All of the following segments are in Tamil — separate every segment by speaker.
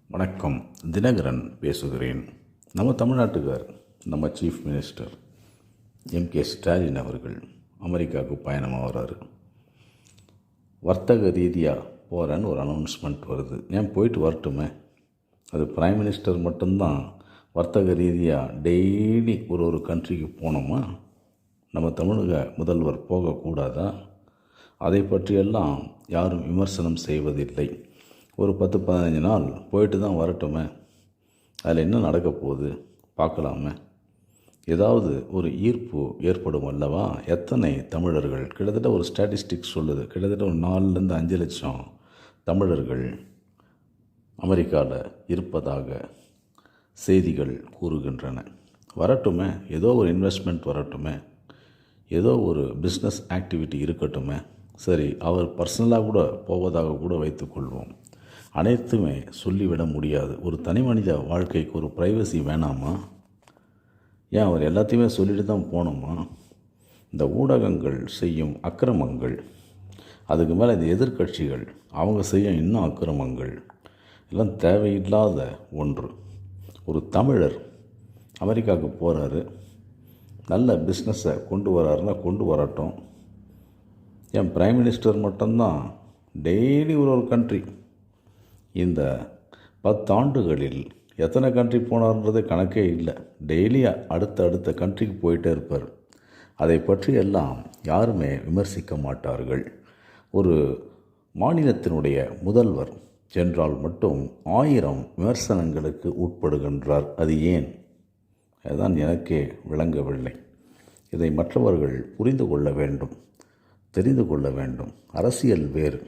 Speaker 1: வணக்கம். தினகரன் பேசுகிறேன். நம்ம தமிழ்நாட்டுக்கார், நம்ம சீஃப் மினிஸ்டர் எம்.கே. ஸ்டாலின் அவர்கள் அமெரிக்காவுக்கு பயணமாகிறாரு. வர்த்தக ரீதியாக போகிறேன்னு ஒரு அனௌன்ஸ்மெண்ட் வருது. ஏன் போயிட்டு வரட்டுமே? அது பிரைம் மினிஸ்டர் மட்டும்தான் வர்த்தக ரீதியாக டெய்லி ஒரு கண்ட்ரிக்கு போனோமா? நம்ம தமிழக முதல்வர் போகக்கூடாதா? அதை பற்றியெல்லாம் யாரும் விமர்சனம் செய்வதில்லை. ஒரு 10-15 நாள் போயிட்டு தான் வரட்டுமே. அதில் என்ன நடக்க போகுது பார்க்கலாமே. ஏதாவது ஒரு ஈர்ப்பு ஏற்படும் அல்லவா? எத்தனை தமிழர்கள், கிட்டத்தட்ட ஒரு ஸ்டாட்டிஸ்டிக்ஸ் சொல்லுது, கிட்டத்தட்ட ஒரு 4-5 லட்சம் தமிழர்கள் அமெரிக்காவில் இருப்பதாக செய்திகள் கூறுகின்றன. வரட்டுமே, ஏதோ ஒரு இன்வெஸ்ட்மெண்ட் வரட்டுமே, ஏதோ ஒரு பிஸ்னஸ் ஆக்டிவிட்டி இருக்கட்டுமே. சரி, அவர் பர்சனலாக கூட போவதாக கூட வைத்துக்கொள்வோம். அனைத்துமே சொல்லிவிட முடியாது. ஒரு தனி மனித வாழ்க்கைக்கு ஒரு ப்ரைவசி வேணாமா? ஏன் அவர் எல்லாத்தையுமே சொல்லிட்டு தான் போகணுமா? இந்த ஊடகங்கள் செய்யும் அக்கிரமங்கள், அதுக்கு மேலே இந்த எதிர்கட்சிகள் அவங்க செய்யும் இன்னும் அக்கிரமங்கள் எல்லாம் தேவையில்லாத ஒன்று. ஒரு தமிழர் அமெரிக்காவுக்கு போகிறாரு, நல்ல பிஸ்னஸை கொண்டு வராருன்னா கொண்டு வரட்டும். என் பிரைம் மினிஸ்டர் மட்டும்தான் டெய்லி ஒரு கண்ட்ரி, இந்த 10 ஆண்டுகளில் எத்தனை கண்ட்ரி போனார்ன்றதே கணக்கே இல்லை. டெய்லி அடுத்த கண்ட்ரிக்கு போயிட்டே இருப்பார். அதை பற்றி எல்லாம் யாருமே விமர்சிக்க மாட்டார்கள். ஒரு மாநிலத்தினுடைய முதல்வர் சென்றால் மட்டும் 1000 விமர்சனங்களுக்கு உட்படுகின்றார். அது ஏன்? அதுதான் எனக்கே விளங்கவில்லை. இதை மற்றவர்கள் புரிந்து கொள்ள வேண்டும், தெரிந்து கொள்ள வேண்டும். அரசியல் வேறு,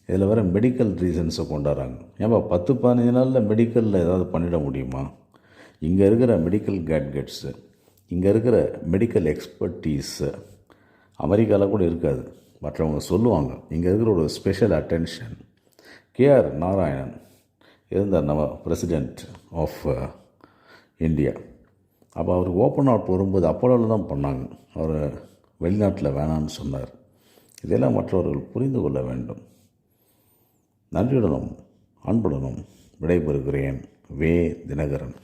Speaker 1: இதில் வேறு மெடிக்கல் ரீசன்ஸை கொண்டாடுறாங்க. ஏன்பா 10-15 நாளில் மெடிக்கலில் ஏதாவது பண்ணிட முடியுமா? இங்கே இருக்கிற மெடிக்கல் கேட்கெட்ஸு, இங்கே இருக்கிற மெடிக்கல் எக்ஸ்பர்டீஸு அமெரிக்காவில் கூட இருக்காது. மற்றவங்க சொல்லுவாங்க. இங்கே இருக்கிற ஒரு ஸ்பெஷல் அட்டென்ஷன். K.R. நாராயணன் இருந்தார், நம்ம பிரசிடெண்ட் ஆஃப் இந்தியா. அப்போ அவர் ஓப்பன் அவுட் வரும்போது அப்போலோவில் தான் பண்ணாங்க. அவர் வெளிநாட்டில் வேணான்னு சொன்னார். இதெல்லாம் மற்றவர்கள் புரிந்து கொள்ள வேண்டும். நன்றியுடனும் அன்புடனும் விடைபெறுகிறேன். வே. தினகரன்.